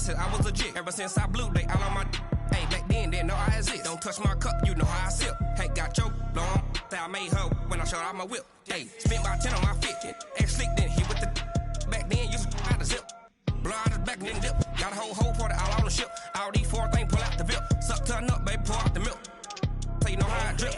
said I was legit. Ever since I blew, they all on my. Hey, back then, didn't know I exist. Don't touch my cup, you know how I sip. Hey, got your blown. I made her when I showed out my whip. Hey, spent about 10 on my fit. Ex-slick, then hit with the. Back then, used to out the zip. Blow out the back and then dip. Got a whole party all on the ship. All these four things, pull out the VIP. Suck to a nut, baby, pour out the milk. So you know how I drip.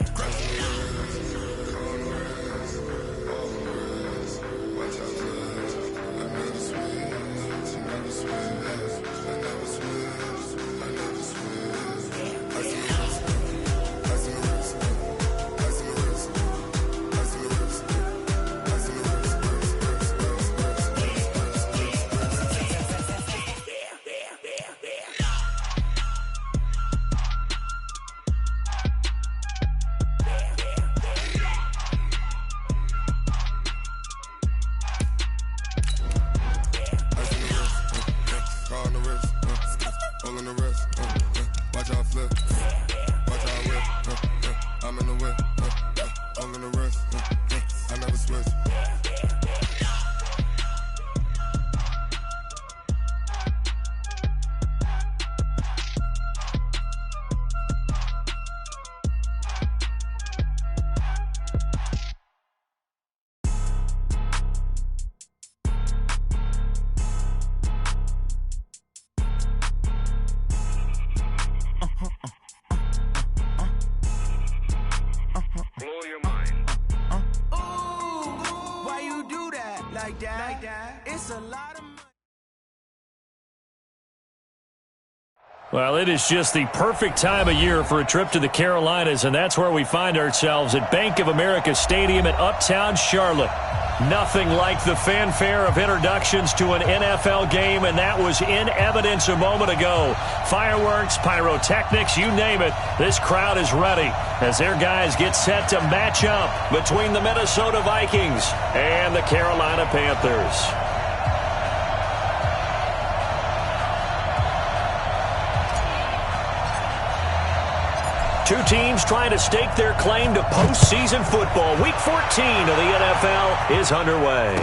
Well, it is just the perfect time of year for a trip to the Carolinas, and that's where we find ourselves at Bank of America Stadium in Uptown Charlotte. Nothing like the fanfare of introductions to an NFL game, and that was in evidence a moment ago. Fireworks, pyrotechnics, you name it. This crowd is ready as their guys get set to match up between the Minnesota Vikings and the Carolina Panthers. Two teams trying to stake their claim to postseason football. Week 14 of the NFL is underway.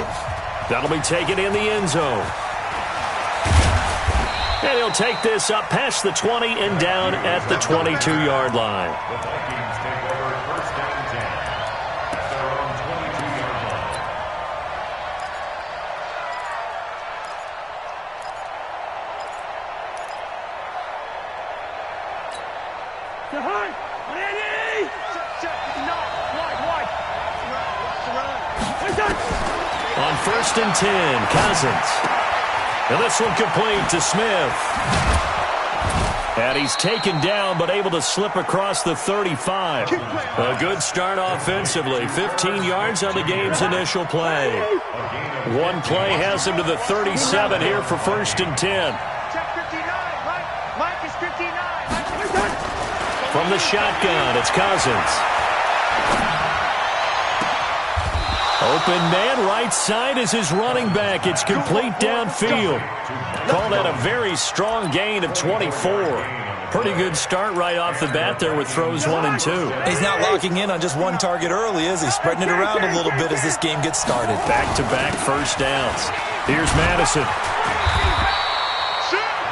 That'll be taken in the end zone. And he'll take this up past the 20 and down at the 22-yard line. On 1st and 10, Cousins. And this one complete to Smith. And he's taken down but able to slip across the 35. A good start offensively. 15 yards on the game's initial play. One play has him to the 37 here for 1st and 10. From the shotgun, it's Cousins. Open man, right side is his running back. It's complete downfield. Call that a very strong gain of 24. Pretty good start right off the bat there with throws 1 and 2. He's not locking in on just one target early, is he? Spreading it around a little bit as this game gets started. Back-to-back first downs. Here's Madison.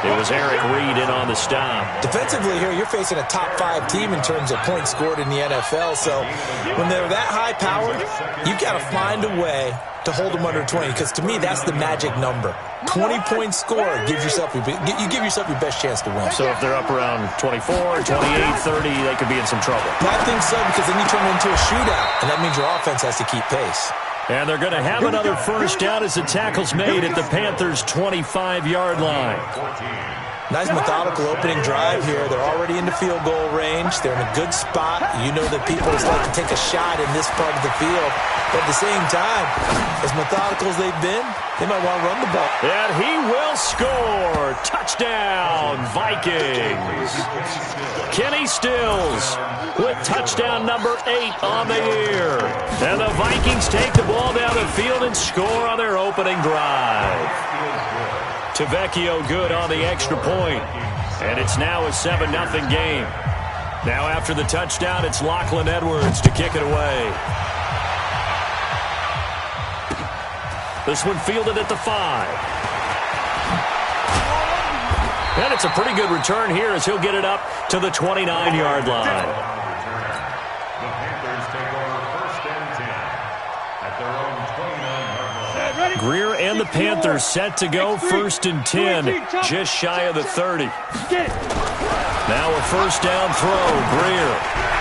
It was Eric Reed in on the stop. Defensively here, you're facing a top-5 team in terms of points scored in the NFL. So when they're that high-powered, you've got to find a way to hold them under 20. Because to me, that's the magic number. 20-point score gives yourself you give yourself your best chance to win. So if they're up around 24, 28, 30, they could be in some trouble. I think so, because then you turn it into a shootout, and that means your offense has to keep pace. And they're going to have another first down as the tackle's made at the Panthers' 25-yard line. Nice methodical opening drive here. They're already into field goal range. They're in a good spot. You know that people just like to take a shot in this part of the field. But at the same time, as methodical as they've been, they might want to run the ball. And he will score. Touchdown, Vikings. Kenny Stills with touchdown number 8 on the year. And the Vikings take the ball down the field and score on their opening drive. Tavecchio good on the extra point. And it's now a 7-0 game. Now after the touchdown, it's Lachlan Edwards to kick it away. This one fielded at the 5. And it's a pretty good return here as he'll get it up to the 29-yard line. The Panthers take over 1st and 10 at their own 29-yard line. Greer and the Panthers set to go 1st and 10, just shy of the 30. Now a 1st down throw. Greer.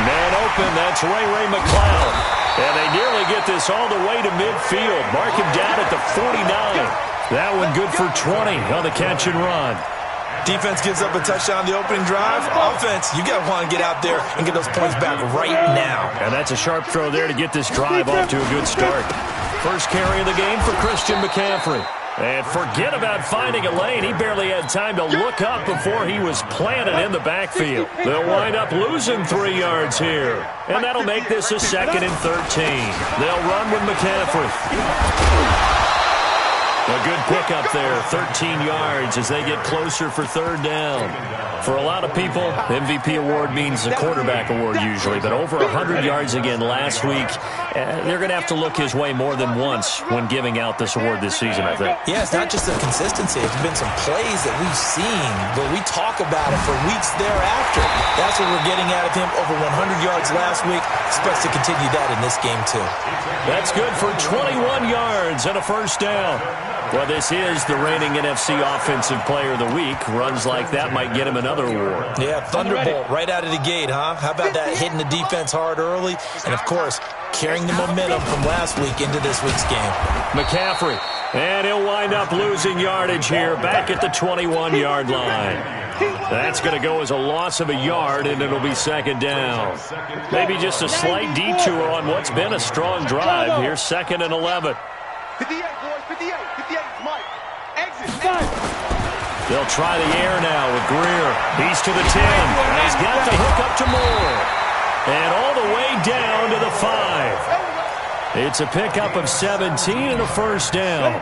Man open. That's Ray McLeod. And they nearly get this all the way to midfield. Mark him down at the 49. That one good for 20 on the catch and run. Defense gives up a touchdown on the opening drive. Offense, you got to want to get out there and get those points back right now. And that's a sharp throw there to get this drive off to a good start. First carry of the game for Christian McCaffrey. And forget about finding a lane. He barely had time to look up before he was planted in the backfield. They'll wind up losing 3 yards here. And that'll make this a 2nd and 13. They'll run with McCaffrey. A good pickup there, 13 yards as they get closer for 3rd down. For a lot of people, MVP award means a quarterback award usually, but over 100 yards again last week. They're going to have to look his way more than once when giving out this award this season, I think. Yeah, it's not just the consistency. It's been some plays that we've seen, but we talk about it for weeks thereafter. That's what we're getting out of him. Over 100 yards last week. Expects to continue that in this game, too. That's good for 21 yards and a 1st down. Well, this is the reigning NFC Offensive Player of the Week. Runs like that might get him another award. Yeah, thunderbolt right out of the gate, huh? How about that, hitting the defense hard early? And, of course, carrying the momentum from last week into this week's game. McCaffrey, and he'll wind up losing yardage here back at the 21-yard line. That's going to go as a loss of a yard, and it'll be 2nd down. Maybe just a slight detour on what's been a strong drive here, 2nd and 11. 58, boys, 58, Mike. Exit. They'll try the air now with Greer. He's to the 10. He's got the hook up to Moore. And all the way down to the 5. It's a pickup of 17 and a 1st down.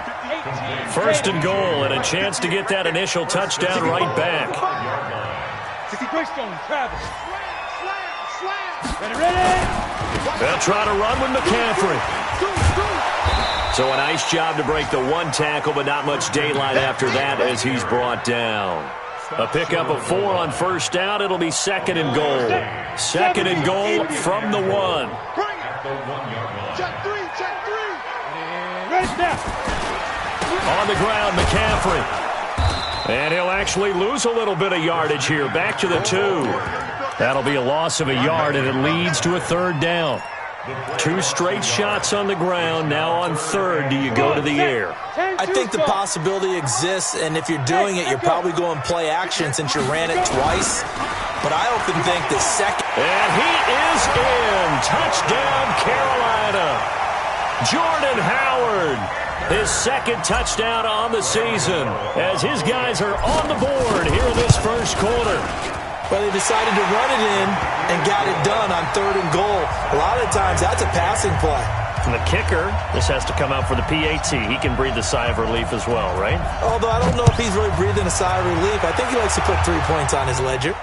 1st and goal and a chance to get that initial touchdown right back. They'll try to run with McCaffrey. So a nice job to break the 1 tackle, but not much daylight after that as he's brought down. A pickup of 4 on 1st down. It'll be 2nd and goal. 2nd and goal from the 1. On the ground, McCaffrey. And he'll actually lose a little bit of yardage here. Back to the 2. That'll be a loss of a yard, and it leads to a 3rd down. 2 straight shots on the ground. Now on 3rd, do you go to the air? I think the possibility exists, and if you're doing it, you're probably going play action since you ran it twice. But I often think the 2nd. And he is in. Touchdown, Carolina. Jordan Howard. His 2nd touchdown on the season as his guys are on the board here in this 1st quarter. Well, they decided to run it in and got it done on 3rd and goal. A lot of times, that's a passing play. And the kicker, this has to come out for the PAT. He can breathe a sigh of relief as well, right? Although I don't know if he's really breathing a sigh of relief. I think he likes to put 3 points on his ledger.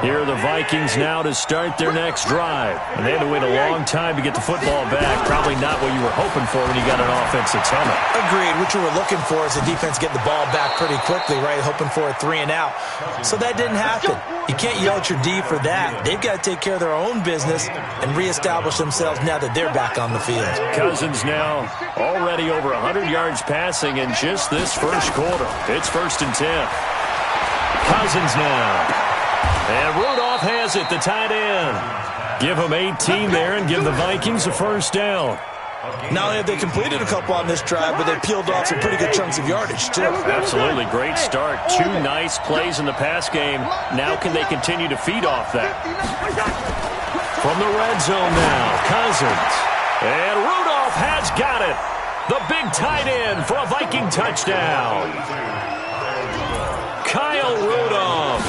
Here are the Vikings now to start their next drive. And they had to wait a long time to get the football back. Probably not what you were hoping for when you got an offense that's humming. Agreed. What you were looking for is the defense get the ball back pretty quickly, right? Hoping for a 3 and out. So that didn't happen. You can't yell at your D for that. They've got to take care of their own business and reestablish themselves now that they're back on the field. Cousins now already over 100 yards passing in just this 1st quarter. It's 1st and 10. Cousins now. And Rudolph has it, the tight end. Give him 18 there and give the Vikings a 1st down. Not only have they completed a couple on this drive, but they peeled off some pretty good chunks of yardage, too. Absolutely. Great start. 2 nice plays in the pass game. Now can they continue to feed off that? From the red zone now, Cousins. And Rudolph has got it. The big tight end for a Viking touchdown. Kyle Rudolph.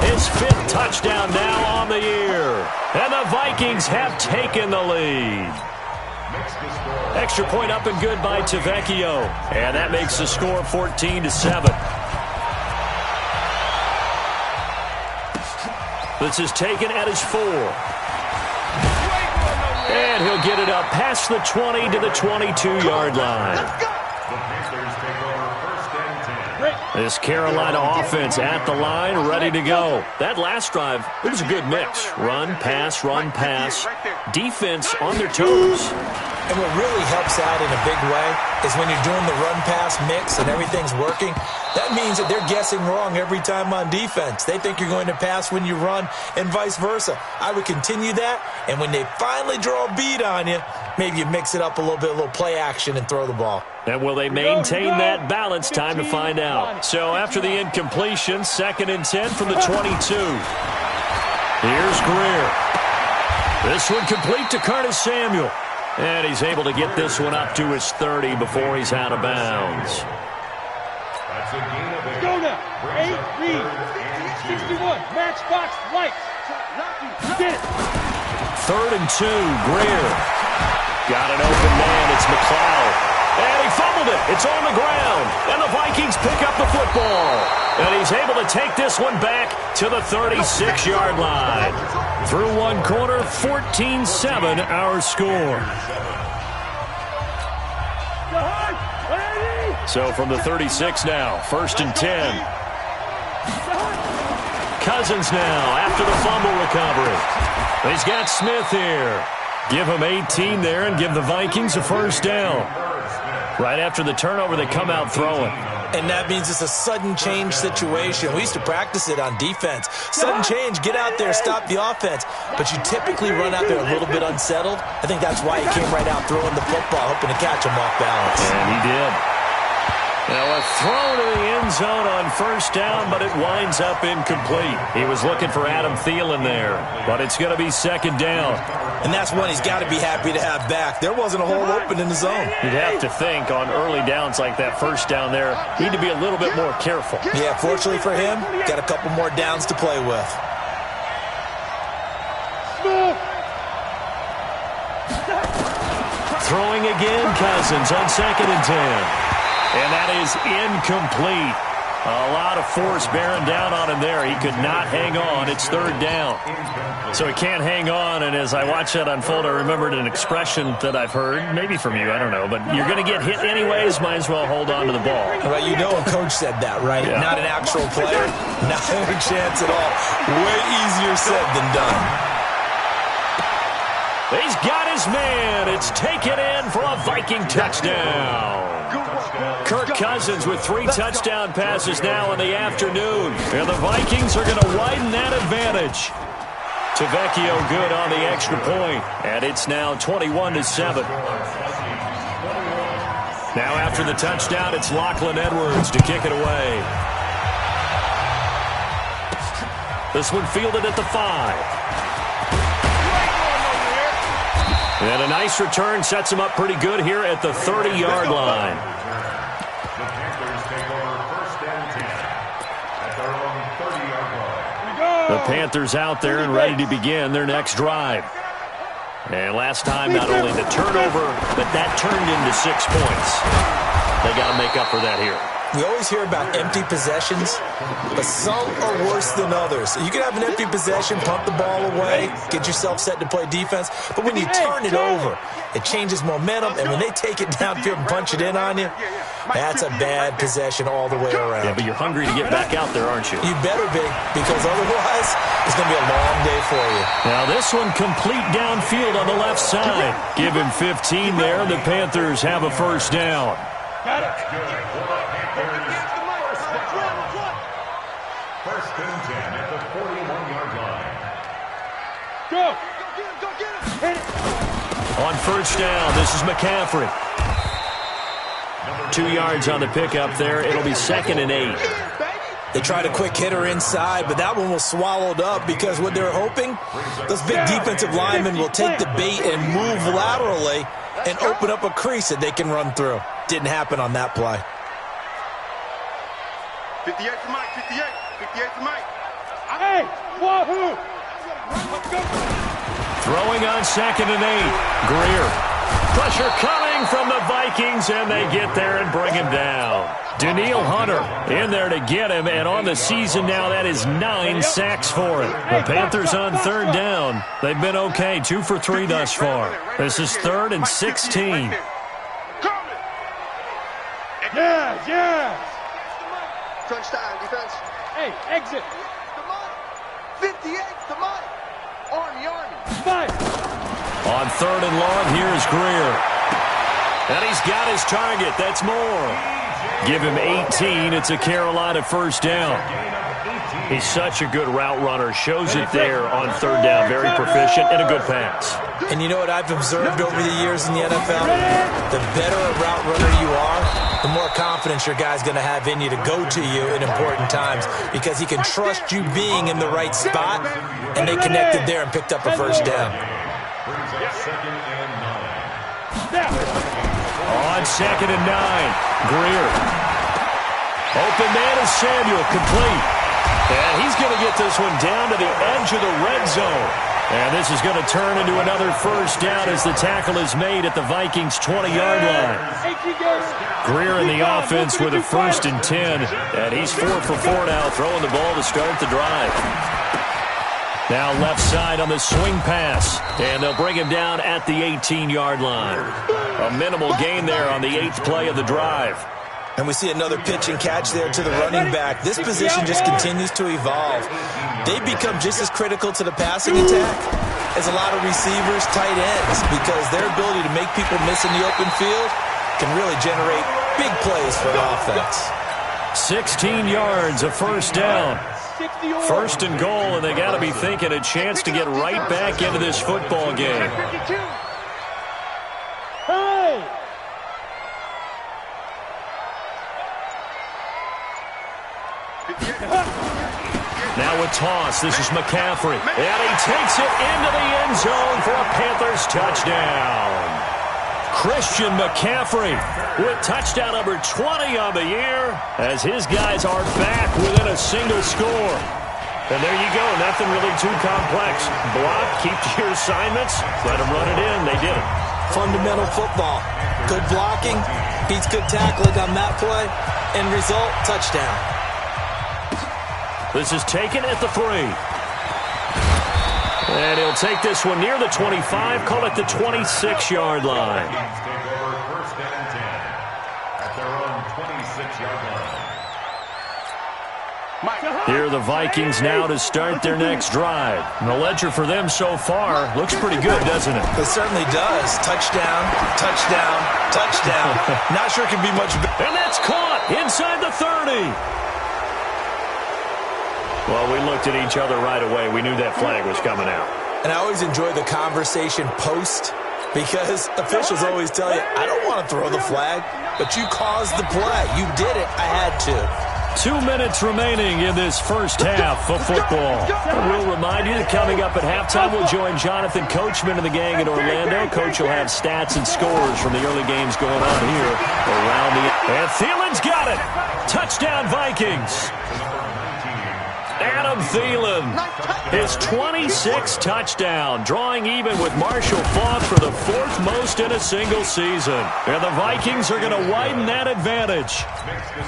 His 5th touchdown now on the year. And the Vikings have taken the lead. Extra point up and good by Tavecchio. And that makes the score 14-7. This is taken at his 4. And he'll get it up past the 20 to the 22-yard line. The Panthers take over first and 10. This Carolina offense at the line, ready to go. That last drive, it was a good mix. Run, pass, defense on their toes. And what really helps out in a big way is when you're doing the run-pass mix and everything's working, that means that they're guessing wrong every time on defense. They think you're going to pass when you run and vice versa. I would continue that, and when they finally draw a beat on you, maybe you mix it up a little bit, a little play action and throw the ball. And will they maintain that balance? Time to find out. So after the incompletion, 2nd and 10 from the 22. Here's Greer. This one complete to Curtis Samuel. And he's able to get this one up to his 30 before he's out of bounds. That's a gain of 8. Go now. 8, read. 61. Matchbox lights. Get it. 3rd and 2. Greer. Got an open man. It's McLeod. And he fumbled it. It's on the ground. And the Vikings pick up the football. And he's able to take this one back to the 36-yard line. Through one quarter, 14-7 our score. So from the 36 now, 1st and 10. Cousins now after the fumble recovery. He's got Smith here. Give him 18 there and give the Vikings a first down. Right after the turnover, they come out throwing. And that means it's a sudden change situation. We used to practice it on defense. Sudden change, get out there, stop the offense. But you typically run out there a little bit unsettled. I think that's why he came right out throwing the football, hoping to catch him off balance. And he did. Now a throw to the end zone on first down, but it winds up incomplete. He was looking for Adam Thielen there, but it's going to be 2nd down. And that's one he's got to be happy to have back. There wasn't a hole open in the zone. You'd have to think on early downs like that first down there, need to be a little bit more careful. Yeah, fortunately for him, got a couple more downs to play with. Throwing again, Cousins on 2nd and 10. And that is incomplete. A lot of force bearing down on him there. He could not hang on. It's 3rd down. So he can't hang on, and as I watch that unfold, I remembered an expression that I've heard, maybe from you, I don't know, but you're going to get hit anyways, might as well hold on to the ball. Well, you know a coach said that, right? Yeah. Not an actual player. Not a chance at all. Way easier said than done. He's got his man. It's taken in for a Viking touchdown. Kirk Cousins with 3 touchdown passes now in the afternoon. And the Vikings are going to widen that advantage. Tavecchio good on the extra point. And it's now 21-7. Now after the touchdown, it's Lachlan Edwards to kick it away. This one fielded at the 5. And a nice return sets him up pretty good here at the 30-yard line. The Panthers take over first and 10 at their own 30-yard line. The Panthers out there and ready to begin their next drive. And last time, not only the turnover, but that turned into 6 points. They got to make up for that here. We always hear about empty possessions, but some are worse than others. You can have an empty possession, punt the ball away, get yourself set to play defense, but when you turn it over, it changes momentum, and when they take it downfield and punch it in on you, that's a bad possession all the way around. Yeah, but you're hungry to get back out there, aren't you? You better be, because otherwise, it's going to be a long day for you. Now this one complete downfield on the left side. Give him 15 there. The Panthers have a first down. Got it. First and 10 at the 41-yard line. Go. Go get him. On first down, this is McCaffrey. 2 yards on the pickup there. It'll be 2nd and 8. They tried a quick hitter inside, but that one was swallowed up because what they're hoping, those big defensive linemen will take the bait and move laterally and open up a crease that they can run through. Didn't happen on that play. 58 to Mike, 58. 58 to Mike. Hey, wahoo! Let's go. Throwing on 2nd and 8. Greer Pressure coming from the Vikings, and they get there and bring him down. Danielle Hunter in there to get him, and on the season now, that is 9 sacks for him. The Panthers on third down. They've been okay, 2 for 3 thus far. This is 3rd and 16. Yes. Crunch time, defense. Hey, exit. Come on. 58, come on. Army. Fire. On 3rd and long, here's Greer. And he's got his target. That's Moore. Give him 18. It's a Carolina first down. He's such a good route runner. Shows it there on 3rd down. Very proficient and a good pass. And you know what I've observed over the years in the NFL? The better a route runner you are, the more confidence your guy's going to have in you to go to you in important times because he can trust you being in the right spot, and they connected there and picked up a first down. On 2nd and 9, Greer. Open man is Samuel, complete. And he's going to get this one down to the edge of the red zone. And this is going to turn into another first down as the tackle is made at the Vikings' 20-yard line. Greer in the offense with a 1st and 10. And he's 4 for 4 now, throwing the ball to start the drive. Now left side on the swing pass. And they'll bring him down at the 18-yard line. A minimal gain there on the 8th play of the drive. And we see another pitch and catch there to the running back. This position just continues to evolve. They become just as critical to the passing attack as a lot of receivers, tight ends, because their ability to make people miss in the open field can really generate big plays for an offense. 16 yards, a first down. 1st and goal, and they got to be thinking a chance to get right back into this football game. Hey! Now a toss. This is McCaffrey. And he takes it into the end zone for a Panthers touchdown. Christian McCaffrey with touchdown number 20 on the year as his guys are back within a single score. And there you go. Nothing really too complex. Block, keep to your assignments, let them run it in. They did it. Fundamental football. Good blocking, beats good tackling on that play. End result, touchdown. This is taken at the 3. And he'll take this one near the 25, call it the 26-yard line. Here are the Vikings now to start their next drive. And the ledger for them so far looks pretty good, doesn't it? It certainly does. Touchdown, touchdown, touchdown. Not sure it can be much better. And that's caught inside the 30. Well, we looked at each other right away. We knew that flag was coming out. And I always enjoy the conversation post because officials always tell you, I don't want to throw the flag, but you caused the play. You did it. I had to. 2 minutes remaining in this first half of football. We'll remind you that coming up at halftime, we'll join Jonathan Coachman and the gang in Orlando. Coach will have stats and scores from the early games going on here around the... And Thielen's got it. Touchdown, Vikings. Adam Thielen, his 26th touchdown, drawing even with Marshall Faulk for the 4th most in a single season. And the Vikings are going to widen that advantage.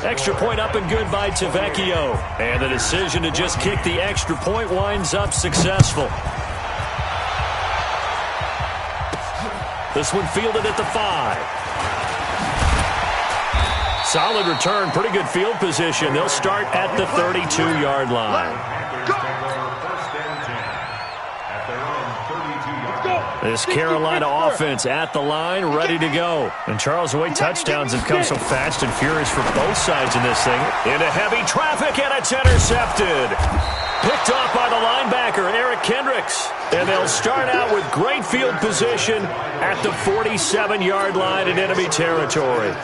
Extra point up and good by Tavecchio. And the decision to just kick the extra point winds up successful. This one fielded at the 5. Solid return, pretty good field position. They'll start at the 32-yard line. This Carolina offense at the line, ready to go. And Charles, the way touchdowns have come so fast and furious for both sides in this thing. Into heavy traffic, and it's intercepted. Picked off by the linebacker, Eric Kendricks. And they'll start out with great field position at the 47-yard line in enemy territory.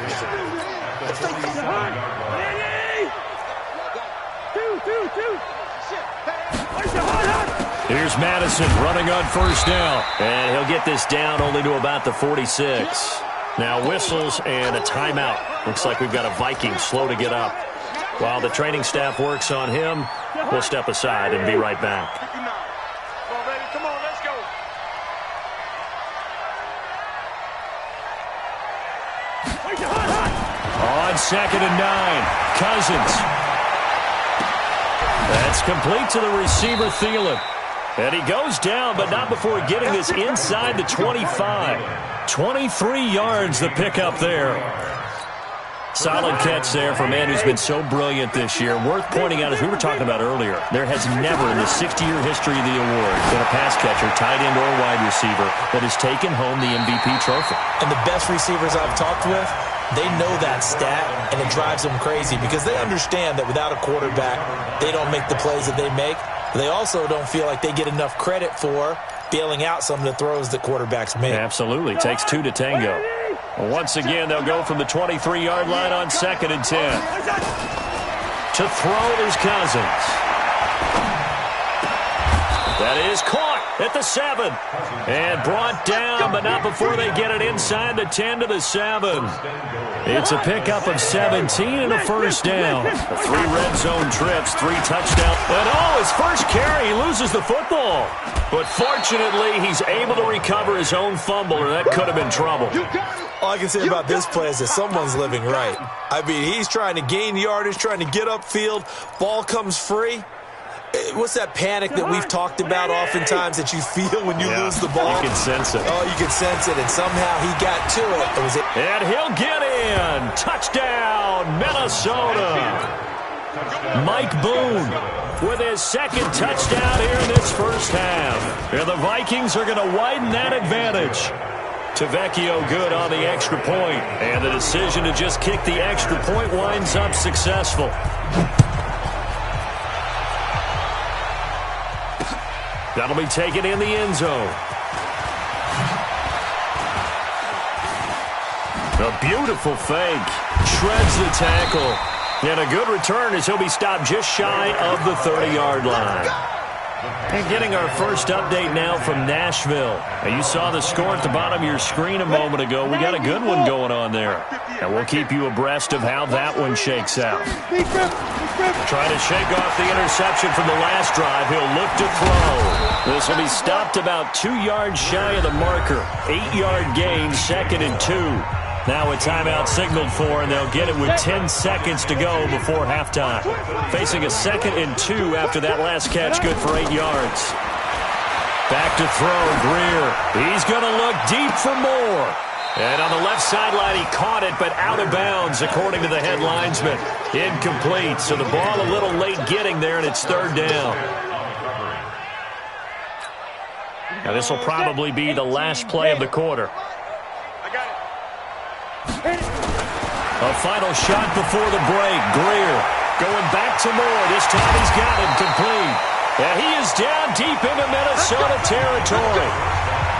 Here's Madison running on first down. And he'll get this down only to about the 46. Now whistles and a timeout. Looks like we've got a Viking slow to get up. While the training staff works on him, we'll step aside and be right back. On 2nd and 9, Cousins. That's complete to the receiver, Thielen. And he goes down, but not before getting this inside the 25. 23 yards the pickup there. Solid catch there for a man who's been so brilliant this year. Worth pointing out, as we were talking about earlier, there has never in the 60-year history of the award been a pass catcher, tight end, or wide receiver that has taken home the MVP trophy. And the best receivers I've talked with, they know that stat, and it drives them crazy because they understand that without a quarterback, they don't make the plays that they make. They also don't feel like they get enough credit for bailing out some of the throws that quarterbacks make. Absolutely. Takes two to tango. Well, once again, they'll go from the 23-yard line on 2nd and 10. To throw is Cousins. That is caught at the 7. And brought down, but not before they get it inside the 10 to the 7. It's a pickup of 17 and a first down. 3 red zone trips, 3 touchdowns. And his first carry, he loses the football. But fortunately, he's able to recover his own fumble, or that could have been trouble. All I can say about this play is that someone's living right. I mean, he's trying to gain yardage, trying to get upfield. Ball comes free. What's that panic that we've talked about oftentimes that you feel when you lose the ball? You can sense it. Oh, you can sense it, and somehow he got to it. And he'll get in. Touchdown, Minnesota. Mike Boone with his second touchdown here in this first half. And the Vikings are going to widen that advantage. Tavecchio good on the extra point. And the decision to just kick the extra point winds up successful. That'll be taken in the end zone. A beautiful fake. Shreds the tackle. And a good return as he'll be stopped just shy of the 30-yard line. And getting our first update now from Nashville. Now you saw the score at the bottom of your screen a moment ago. We got a good one going on there. And we'll keep you abreast of how that one shakes out. Trying to shake off the interception from the last drive. He'll look to throw. This will be stopped about 2 yards shy of the marker. 8-yard gain, 2nd and 2. Now a timeout signaled for, and they'll get it with 10 seconds to go before halftime. Facing a 2nd and 2 after that last catch, good for 8 yards. Back to throw, Greer. He's going to look deep for more. And on the left sideline, he caught it, but out of bounds, according to the head linesman. Incomplete, so the ball a little late getting there, and it's 3rd down. Now this will probably be the last play of the quarter. A final shot before the break. Greer going back to Moore. This time he's got him complete. And he is down deep into Minnesota territory.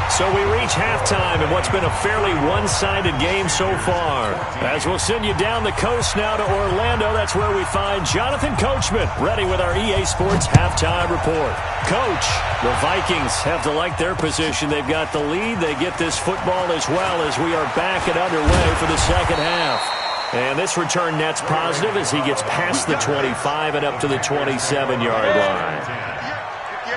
So we reach halftime in what's been a fairly one-sided game so far. As we'll send you down the coast now to Orlando, that's where we find Jonathan Coachman ready with our EA Sports Halftime Report. Coach, the Vikings have to like their position. They've got the lead. They get this football as well as we are back and underway for the second half. And this return net's positive as he gets past the 25 and up to the 27-yard line.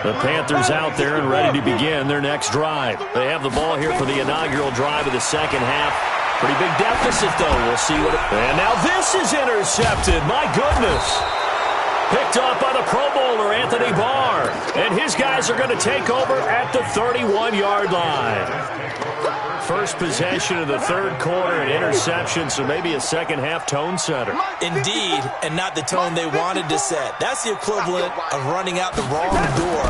The Panthers out there and ready to begin their next drive. They have the ball here for the inaugural drive of the second half. Pretty big deficit, though. We'll see what and now this is intercepted. My goodness. Picked up by the Pro Bowler, Anthony Barr. And his guys are going to take over at the 31-yard line. First possession of the third quarter, an interception, so maybe a second-half tone setter. Indeed, and not the tone they wanted to set. That's the equivalent of running out the wrong door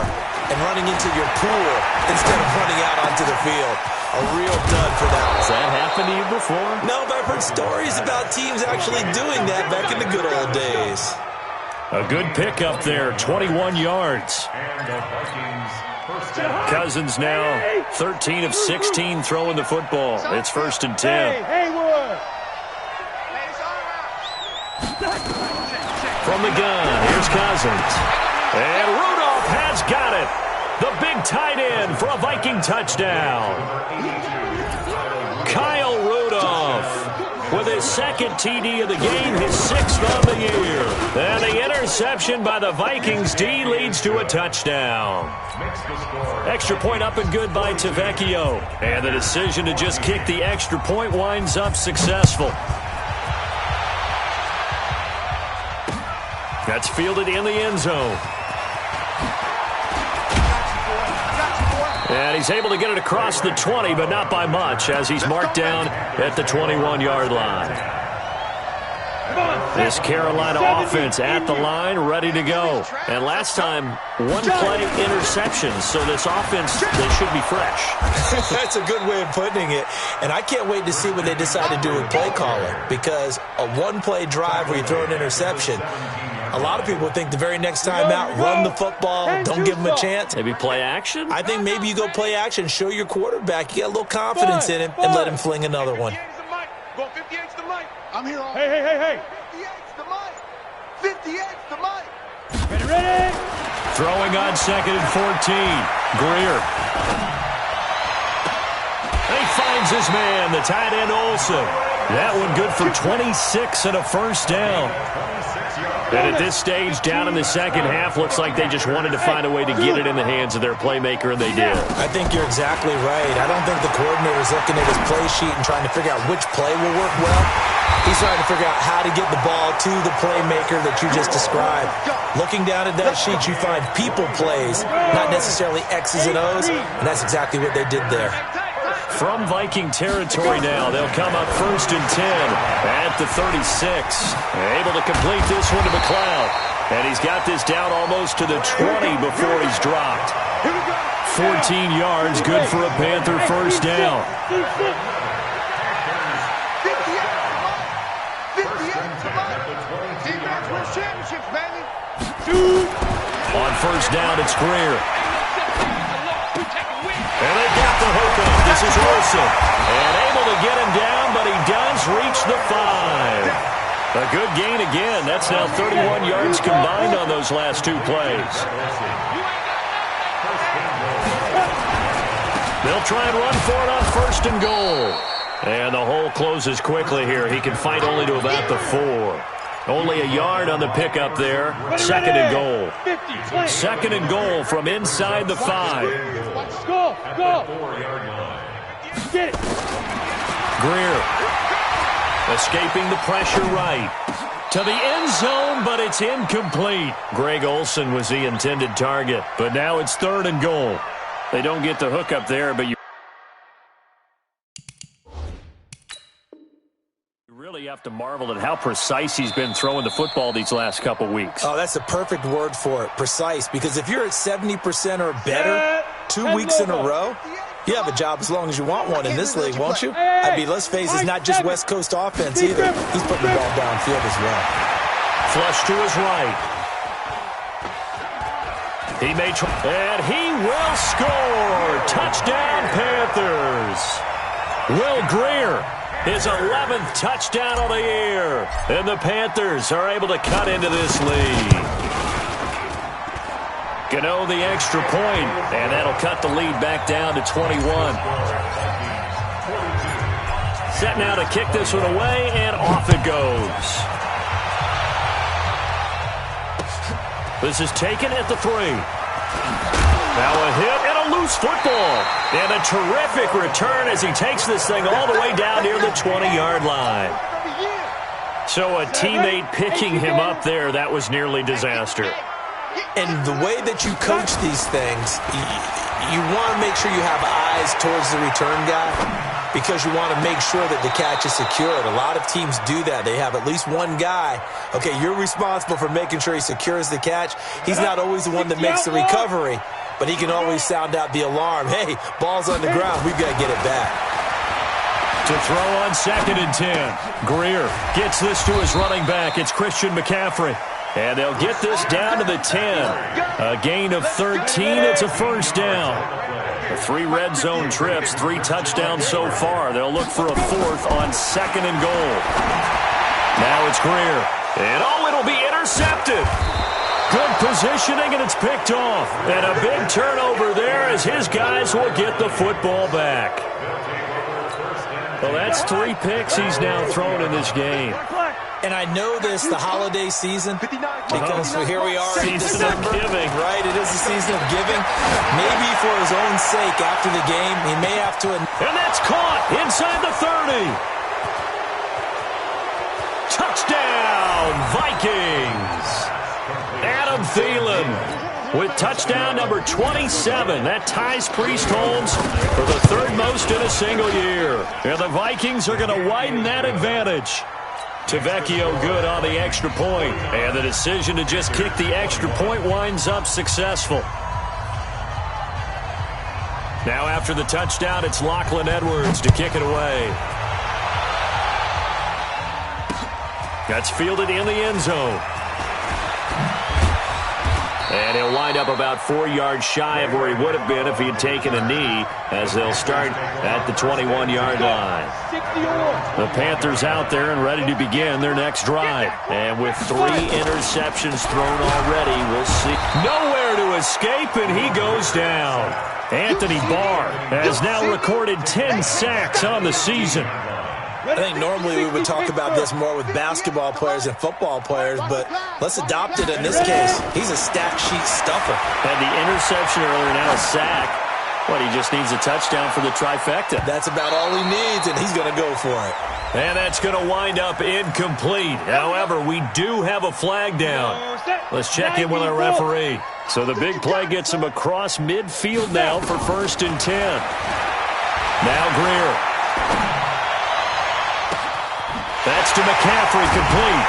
and running into your pool instead of running out onto the field. A real dud for that one. Has that happened to you before? No, but I've heard stories about teams actually doing that back in the good old days. A good pickup there, 21 yards. Cousins now 13 of 16 throwing the football. It's 1st and 10. From the gun, here's Cousins. And Rudolph has got it. The big tight end for a Viking touchdown. Kyle Rudolph. with his second TD of the game, his 6th on the year. And the interception by the Vikings D leads to a touchdown. Extra point up and good by Tavecchio. And the decision to just kick the extra point winds up successful. That's fielded in the end zone. And he's able to get it across the 20, but not by much, as he's marked down at the 21-yard line. This Carolina offense at the line, ready to go. And last time, one-play interception, so this offense, they should be fresh. That's a good way of putting it. And I can't wait to see what they decide to do with play calling, because a one-play drive where you throw an interception, a lot of people think the very next time out, run the football, don't give them a chance. Maybe play action? I think maybe you go play action, show your quarterback, you got a little confidence in him, and let him fling another one. Go 58's the mic. I'm here all. Hey. 58's the mic. 58's the mic. Ready. Throwing on 2nd and 14. Greer. He finds his man, the tight end Olsen. That one good for 26 and a first down. And at this stage, down in the second half, looks like they just wanted to find a way to get it in the hands of their playmaker, and they did. I think you're exactly right. I don't think the coordinator is looking at his play sheet and trying to figure out which play will work well. He's trying to figure out how to get the ball to the playmaker that you just described. Looking down at that sheet, you find people plays, not necessarily X's and O's, and that's exactly what they did there. From Viking territory now, they'll come up 1st and 10 at the 36. Able to complete this one to McLeod. And he's got this down almost to the 20 before he's dropped. 14 yards, good for a Panther first down. On first down, it's Greer. And they got the hook up. This is Olsen. And able to get him down, but he does reach the 5. A good gain again. That's now 31 yards combined on those last 2 plays. They'll try and run for it on 1st and goal. And the hole closes quickly here. He can fight only to about the 4. Only a yard on the pickup there. 2nd and goal. 2nd and goal from inside the 5. Go. Get it. Greer escaping the pressure right. To the end zone, but it's incomplete. Greg Olsen was the intended target, but now it's 3rd and goal. They don't get the hook up there, but you really have to marvel at how precise he's been throwing the football these last couple weeks. Oh, that's the perfect word for it, precise. Because if you're at 70% or better 2 weeks in a row, you have a job as long as you want one in this league, won't you? I mean, let's face it, it's not just West Coast offense either. He's putting the ball downfield as well. Flush to his right. He may try, and he will score. Touchdown, Panthers. Will Greer, his 11th touchdown of the year. And the Panthers are able to cut into this lead. Gano the extra point, and that'll cut the lead back down to 21. Set now to kick this one away, and off it goes. This is taken at the 3. Now a hit and a loose football. And a terrific return as he takes this thing all the way down near the 20-yard line. So a teammate picking him up there, that was nearly disaster. And the way that you coach these things, you want to make sure you have eyes towards the return guy because you want to make sure that the catch is secured. A lot of teams do that. They have at least one guy. Okay, you're responsible for making sure he secures the catch. He's not always the one that makes the recovery, but he can always sound out the alarm. Hey, ball's on the ground. We've got to get it back. To throw on 2nd and 10. Greer gets this to his running back. It's Christian McCaffrey. And they'll get this down to the 10. A gain of 13. It's a first down. 3 red zone trips, 3 touchdowns so far. They'll look for a 4th on 2nd and goal. Now it's Greer. And it'll be intercepted. Good positioning, and it's picked off. And a big turnover there as his guys will get the football back. Well, that's 3 picks he's now thrown in this game. And I know this, the holiday season, because here we are in December. Giving. Right, it is the season of giving. Maybe for his own sake after the game, he may have to... And that's caught inside the 30. Touchdown, Vikings. Adam Thielen with touchdown number 27. That ties Priest Holmes for the 3rd most in a single year. And the Vikings are going to widen that advantage. Tavecchio good on the extra point. And the decision to just kick the extra point winds up successful. Now after the touchdown, it's Lachlan Edwards to kick it away. That's fielded in the end zone. And he'll wind up about 4 yards shy of where he would have been if he had taken a knee, as they'll start at the 21-yard line. The Panthers out there and ready to begin their next drive. And with 3 interceptions thrown already, we'll see. Nowhere to escape, and he goes down. Anthony Barr has now recorded 10 sacks on the season. I think normally we would talk about this more with basketball players and football players, but let's adopt it in this case. He's a stat sheet stuffer. Had the interception earlier, now a sack. What, he just needs a touchdown for the trifecta. That's about all he needs, and he's going to go for it. And that's going to wind up incomplete. However, we do have a flag down. Let's check in with our referee. So the big play gets him across midfield now for 1st and 10. Now Greer. That's to McCaffrey, complete.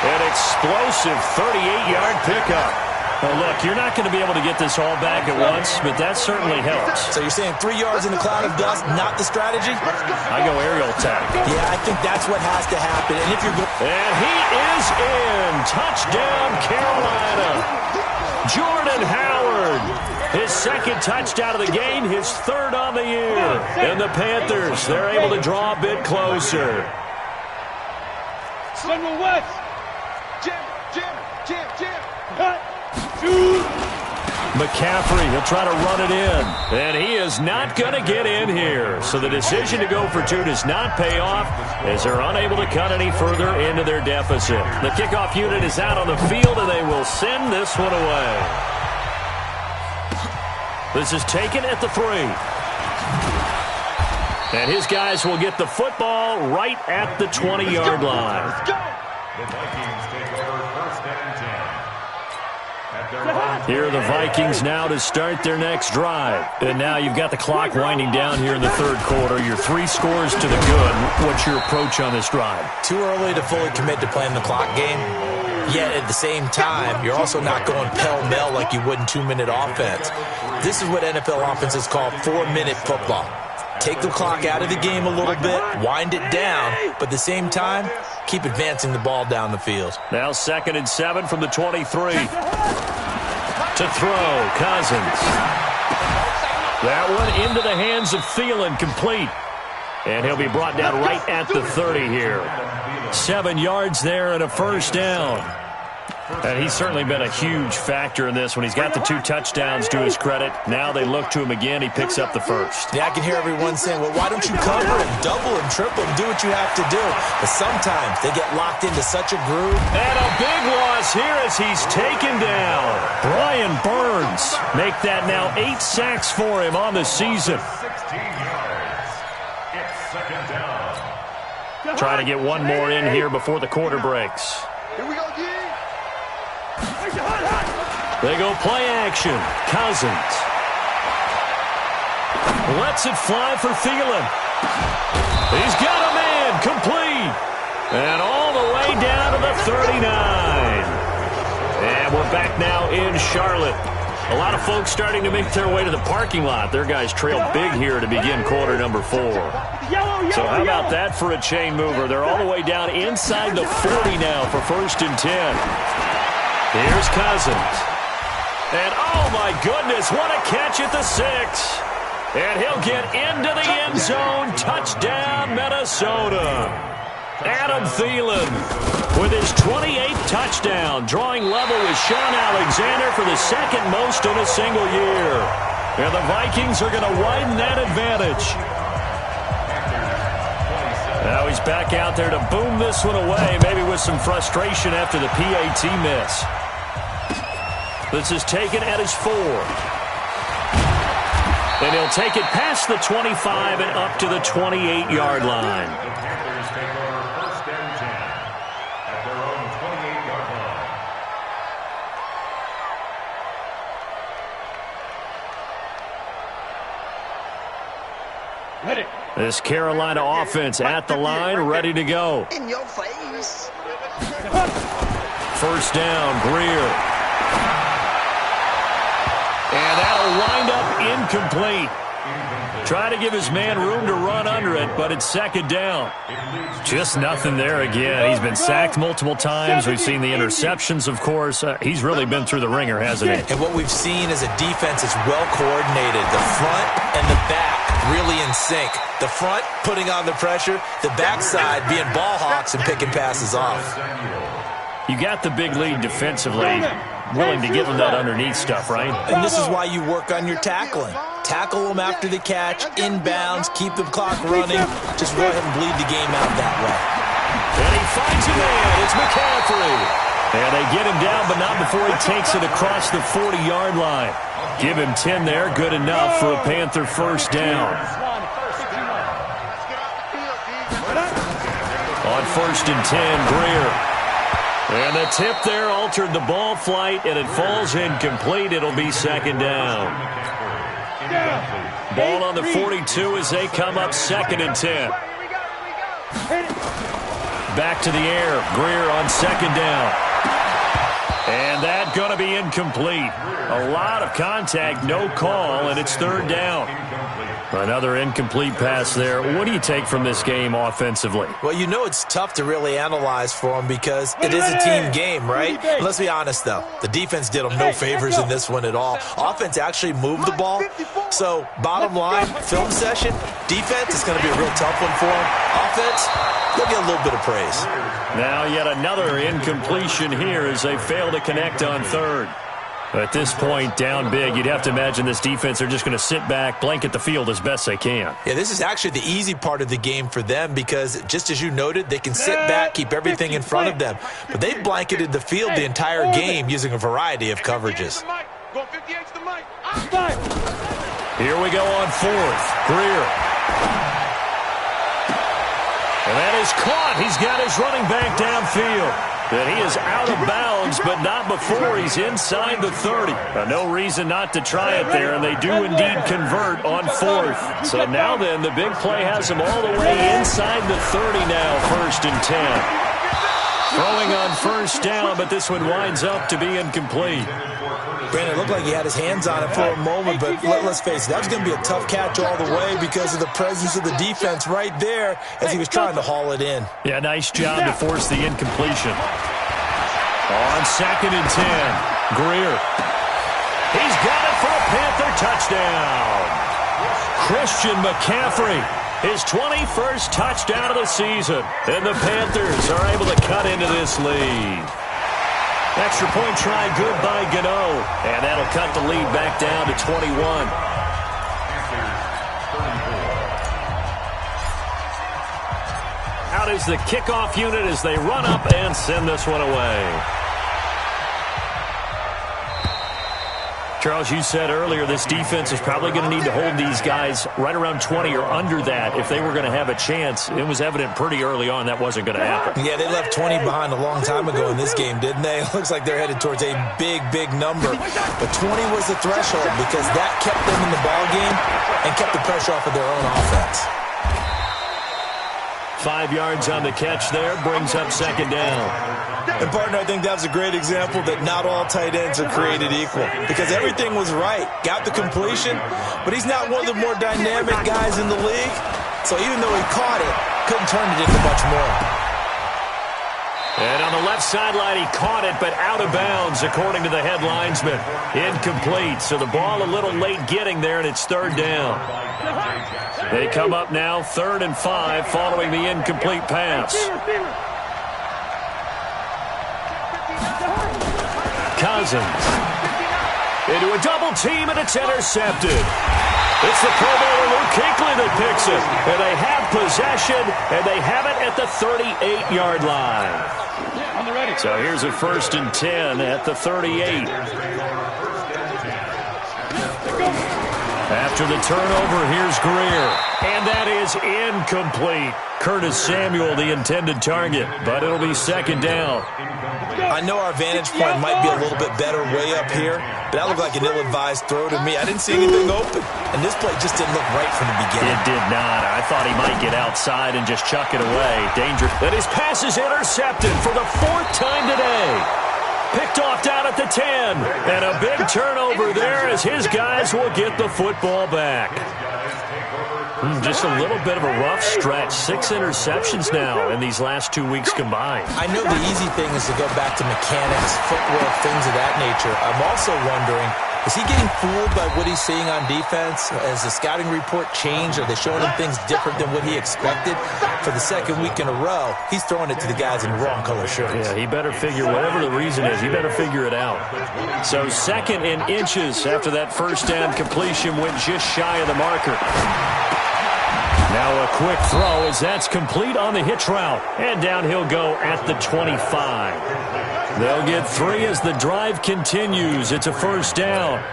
An explosive 38-yard pickup. Well, look, you're not going to be able to get this all back at once, but that certainly helps. So you're saying 3 yards in a cloud of dust, not the strategy? I go aerial attack. Yeah, I think that's what has to happen. And if you're and he is in. Touchdown, Carolina. Jordan Howard. His 2nd touchdown of the game, his 3rd on the year. And the Panthers, they're able to draw a bit closer. Sunwell West. Jim. Cut. 2. McCaffrey, he'll try to run it in. And he is not going to get in here. So the decision to go for 2 does not pay off as they're unable to cut any further into their deficit. The kickoff unit is out on the field, and they will send this one away. This is taken at the 3. And his guys will get the football right at the 20-yard line. The Vikings take over 1st and 10. Here are the Vikings now to start their next drive. And now you've got the clock winding down here in the 3rd quarter. Your 3 scores to the good. What's your approach on this drive? too early to fully commit to playing the clock game. Yet at the same time, you're also not going pell-mell like you would in 2-minute offense. This is what NFL offenses call 4-minute football. Take the clock out of the game a little bit, wind it down, but at the same time, keep advancing the ball down the field. Now 2nd and 7 from the 23. To throw, Cousins. That one into the hands of Thielen, complete. And he'll be brought down right at the 30 here. 7 yards there and a 1st down. And he's certainly been a huge factor in this when he's got the 2 touchdowns to his credit. Now they look to him again. He picks up the 1st. Yeah, I can hear everyone saying, well, why don't you cover him, double him, triple him, do what you have to do. But sometimes they get locked into such a groove. And a big loss here as he's taken down. Brian Burns make that now 8 sacks for him on the season. 16 yards. It's 2nd down. Trying to get one more in here before the quarter breaks. Here we go, G. They go play action. Cousins lets it fly for Thielen. He's got a man, complete. And all the way down to the 39. And we're back now in Charlotte. A lot of folks starting to make their way to the parking lot. Their guys trail big here to begin quarter number 4. So how about that for a chain mover? They're all the way down inside the 40 now for 1st and 10. Here's Cousins. And oh my goodness, what a catch at the 6. And he'll get into the end zone. Touchdown, Minnesota. Adam Thielen with his 28th touchdown, drawing level with Sean Alexander for the 2nd most in a single year. And the Vikings are going to widen that advantage. Now he's back out there to boom this one away, maybe with some frustration after the PAT miss. This is taken at his 4. And he'll take it past the 25 and up to the 28-yard line. The Panthers take over 1st and 10 at their own 28-yard line. Ready. This Carolina offense at the line, ready to go. In your face. 1st down, Greer. And that'll wind up incomplete. Try to give his man room to run under it, but it's 2nd down. Just nothing there again. He's been sacked multiple times. We've seen the interceptions, of course. He's really been through the ringer, hasn't he? And what we've seen is a defense that's well coordinated. The front and the back really in sync. The front putting on the pressure, the backside being ball hawks and picking passes off. You got the big lead defensively, willing to give them that underneath stuff, right? And this is why you work on your tackling. Tackle them after the catch, inbounds, keep the clock running. Just go ahead and bleed the game out that way. And he finds a man. It's McCaffrey. And they get him down, but not before he takes it across the 40-yard line. Give him 10 there. Good enough for a Panther 1st down. On 1st and 10, Greer. And the tip there altered the ball flight, and it falls incomplete. It'll be 2nd down. Ball on the 42 as they come up 2nd and 10. Back to the air. Greer on 2nd down. And that going to be incomplete. A lot of contact, no call, and it's 3rd down. Another incomplete pass there. What do you take from this game offensively? Well, you know it's tough to really analyze for them because it is a team game, right? Let's be honest, though. The defense did them no favors in this one at all. Offense actually moved the ball. So, bottom line, film session, defense is going to be a real tough one for them. Offense, they'll get a little bit of praise. Now yet another incompletion here as they fail to connect on 3rd. At this point, down big, you'd have to imagine this defense are just going to sit back, blanket the field as best they can. Yeah, this is actually the easy part of the game for them because, just as you noted, they can sit back, keep everything in front of them. But they've blanketed the field the entire game using a variety of coverages. Here we go on 4th. Greer. And that is caught. He's got his running back downfield. And he is out of bounds, but not before he's inside the 30. No reason not to try it there, and they do indeed convert on 4th. So now then, the big play has him all the way inside the 30 now, 1st and 10. Throwing on 1st down, but this one winds up to be incomplete. Brandon, it looked like he had his hands on it for a moment, but let's face it, that was going to be a tough catch all the way because of the presence of the defense right there as he was trying to haul it in. Yeah, nice job to force the incompletion. On 2nd and 10, Greer. He's got it for a Panther touchdown. Christian McCaffrey, his 21st touchdown of the season, and the Panthers are able to cut into this lead. Extra point try good by Gano, and that'll cut the lead back down to 21. Out is the kickoff unit as they run up and send this one away. Charles, you said earlier this defense is probably going to need to hold these guys right around 20 or under that if they were going to have a chance. It was evident pretty early on that wasn't going to happen. Yeah, they left 20 behind a long time ago in this game, didn't they? It looks like they're headed towards a big, big number. But 20 was the threshold because that kept them in the ballgame and kept the pressure off of their own offense. 5 yards on the catch there, brings up 2nd down. And, partner, I think that was a great example that not all tight ends are created equal because everything was right. Got the completion, but he's not one of the more dynamic guys in the league. So even though he caught it, couldn't turn it into much more. And on the left sideline, he caught it, but out of bounds, according to the head linesman. Incomplete, so the ball a little late getting there, and it's 3rd down. They come up now 3rd and 5 following the incomplete pass. Cousins. into a double team, and it's intercepted. It's the Pro Bowler Luke Kuechly that picks it. And they have possession, and they have it at the 38-yard line. On the ready. So here's a 1st and 10 at the 38. After the turnover, here's Greer. And that is incomplete. Curtis Samuel, the intended target, but it'll be 2nd down. I know our vantage point might be a little bit better way up here, but that looked like an ill-advised throw to me. I didn't see anything open, and this play just didn't look right from the beginning. It did not. I thought he might get outside and just chuck it away. Dangerous. And his pass is intercepted for the 4th time today. Picked off down at the 10. And a big turnover there as his guys will get the football back. Just a little bit of a rough stretch. 6 interceptions now in these last 2 weeks combined. I know the easy thing is to go back to mechanics, footwork, things of that nature. I'm also wondering, is he getting fooled by what he's seeing on defense? Has the scouting report changed? Are they showing him things different than what he expected? For the 2nd week in a row, he's throwing it to the guys in the wrong color shirts. Yeah, he better figure, whatever the reason is, he better figure it out. So 2nd in inches after that 1st down completion went just shy of the marker. Now a quick throw as that's complete on the hitch route. And down he'll go at the 25. They'll get 3 as the drive continues. It's a 1st down.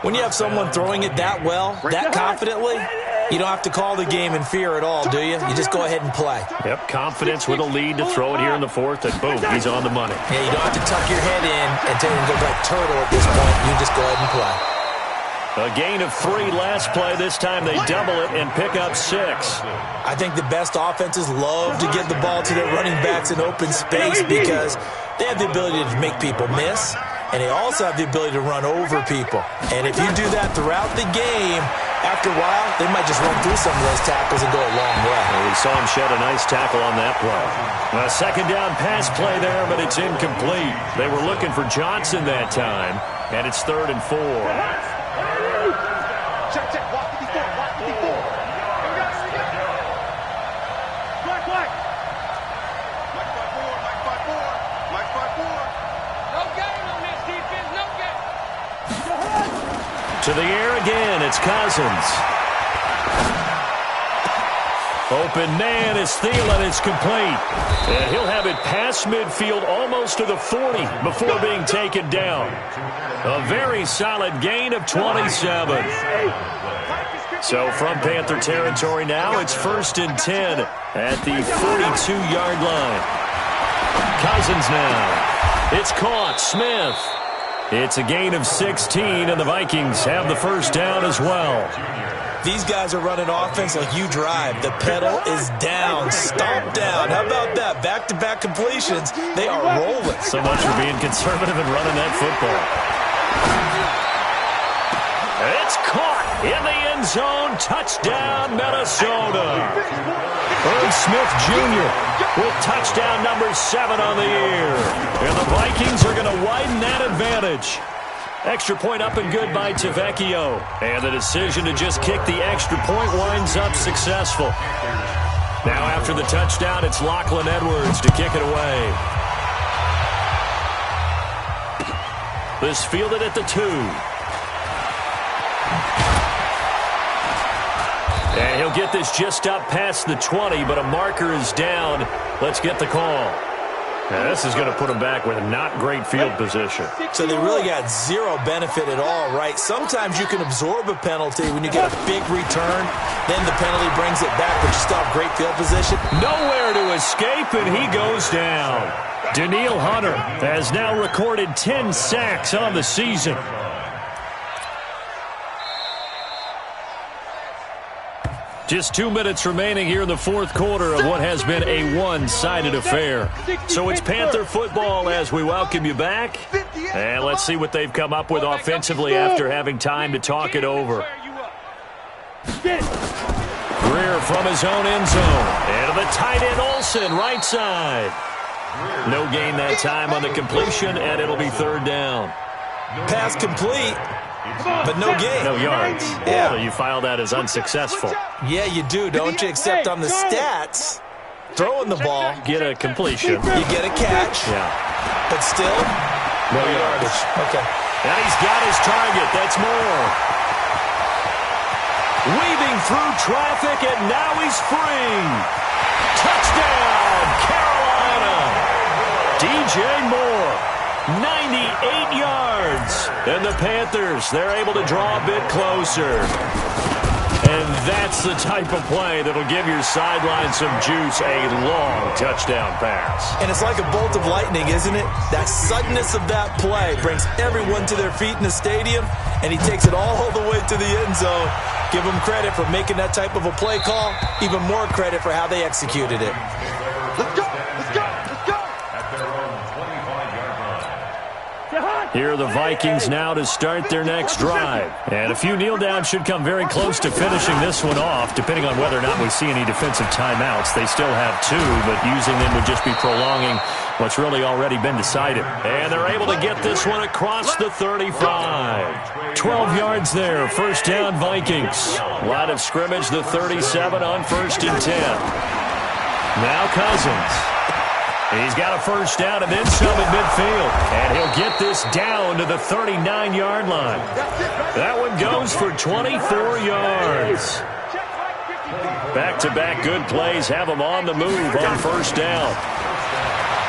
When you have someone throwing it that well, that confidently, you don't have to call the game in fear at all, do you? You just go ahead and play. Yep, confidence with a lead to throw it here in the 4th, and boom, he's on the money. Yeah, you don't have to tuck your head in and go like turtle at this point. You just go ahead and play. A gain of 3 last play. This time they double it and pick up 6. I think the best offenses love to get the ball to their running backs in open space because they have the ability to make people miss, and they also have the ability to run over people. And if you do that throughout the game, after a while, they might just run through some of those tackles and go a long way. Well, we saw him shed a nice tackle on that play. A 2nd down pass play there, but it's incomplete. They were looking for Johnson that time, and it's 3rd and 4. Check. Walk 54. Walk 54. Here we go. Black. Mike 5-4. Mike 5-4. No game on this defense. No game. To the air again. It's Cousins. Open man is Thielen. It's complete. And he'll have it past midfield almost to the 40 before being taken down. A very solid gain of 27. So from Panther territory now, it's 1st and 10 at the 42-yard line. Cousins now. It's caught. Smith. It's a gain of 16, and the Vikings have the 1st down as well. These guys are running offense like you drive. The pedal is down, stomp down. How about that? Back-to-back completions. They are rolling. So much for being conservative and running that football. It's caught in the end zone. Touchdown, Minnesota. Irv Smith Jr. with touchdown number 7 on the year. And the Vikings are going to widen that advantage. Extra point up and good by Tavecchio. And the decision to just kick the extra point winds up successful. Now after the touchdown, it's Lachlan Edwards to kick it away. This fielded at the 2. And he'll get this just up past the 20, but a marker is down. Let's get the call. Now, this is going to put him back with a not great field position. So they really got zero benefit at all, right? Sometimes you can absorb a penalty when you get a big return. Then the penalty brings it back, but you still have great field position. Nowhere to escape, and he goes down. Daniil Hunter has now recorded 10 sacks on the season. Just 2 minutes remaining here in the 4th quarter of what has been a one-sided affair. So it's Panther football as we welcome you back. And let's see what they've come up with offensively after having time to talk it over. Greer from his own end zone. And the tight end Olsen, right side. No gain that time on the completion, and it'll be 3rd down. Pass complete, but no gain. No yards. Yeah. So you file that as unsuccessful. Yeah, you do, don't you? Except on the stats, throwing the ball, Get a completion. you get a catch, Yeah. but still, no yardage. Okay. And he's got his target. That's Moore. Weaving through traffic, and now he's free. Touchdown, Carolina. DJ Moore, 98 yards. And the Panthers, they're able to draw a bit closer. And that's the type of play that'll give your sideline some juice, a long touchdown pass. And it's like a bolt of lightning, isn't it? That suddenness of that play brings everyone to their feet in the stadium, and he takes it all the way to the end zone. Give him credit for making that type of a play call, even more credit for how they executed it. Let's go! Let's go! Let's go! At their own 25-yard line. Here are the Vikings now to start their next drive. And a few kneel downs should come very close to finishing this one off, depending on whether or not we see any defensive timeouts. They still have 2, but using them would just be prolonging what's really already been decided. And they're able to get this one across the 35. 12 yards there, first down Vikings. Line of scrimmage, the 37 on 1st and 10. Now Cousins. He's got a first down and then some at midfield. And he'll get this down to the 39-yard line. That one goes for 24 yards. Back-to-back good plays have him on the move on first down.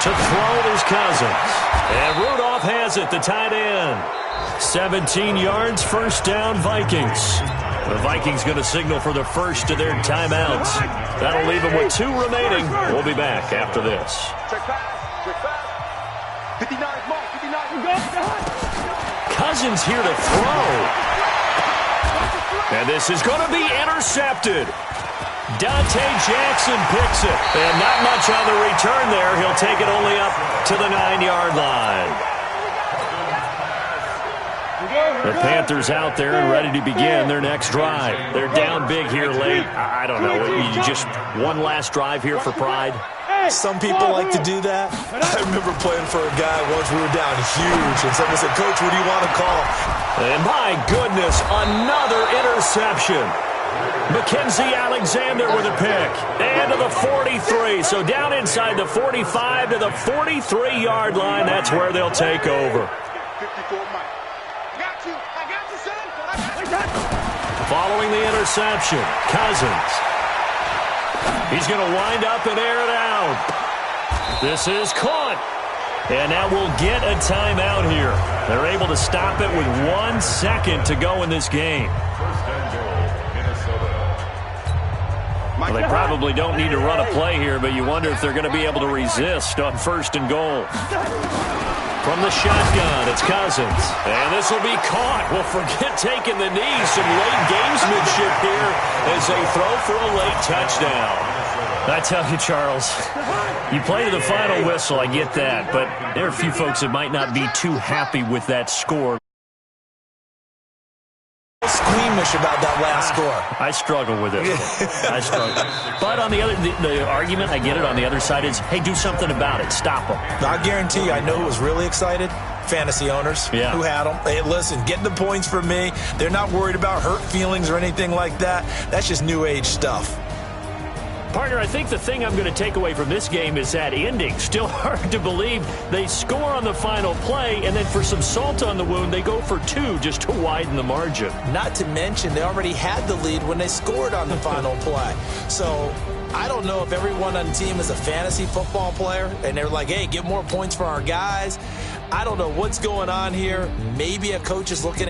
To throw is Cousins. And Rudolph has it, the tight end. 17 yards, first down Vikings. The Vikings going to signal for the first of their timeouts. That'll leave them with 2 remaining. We'll be back after this. Check pass. Check pass. 59 mark. 59. Cousins here to throw. And this is going to be intercepted. Dante Jackson picks it. And not much on the return there. He'll take it only up to the 9-yard line. The Panthers out there and ready to begin their next drive. They're down big here late. I don't know. You just one last drive here for pride? Some people like to do that. I remember playing for a guy once. We were down huge, and someone said, Coach, what do you want to call? And my goodness, another interception. Mackenzie Alexander with a pick. And to the 43. So down inside the 45 to the 43-yard line. That's where they'll take over. 54 Mike. Following the interception, Cousins. He's going to wind up and air it out. This is caught. And now we'll get a timeout here. They're able to stop it with 1 second to go in this game. First and goal, Minnesota. Well, they probably don't need to run a play here, but you wonder if they're going to be able to resist on 1st and goal. From the shotgun, it's Cousins. And this will be caught. Well, forget taking the knee. Some late gamesmanship here as they throw for a late touchdown. I tell you, Charles, you play to the final whistle, I get that. But there are a few folks that might not be too happy with that score. Squeamish about that last score. I struggle with it. I struggle. But on the other, the argument, I get it, on the other side is, hey, do something about it. Stop them. I guarantee you, I know who was really excited. Fantasy owners who had them. Hey, listen, get the points from me. They're not worried about hurt feelings or anything like that. That's just new age stuff. Partner, I think the thing I'm going to take away from this game is that ending. Still hard to believe they score on the final play, and then for some salt on the wound, they go for 2 just to widen the margin. Not to mention, they already had the lead when they scored on the final play. So I don't know if everyone on the team is a fantasy football player, and they're like, hey, get more points for our guys. I don't know what's going on here. Maybe a coach is looking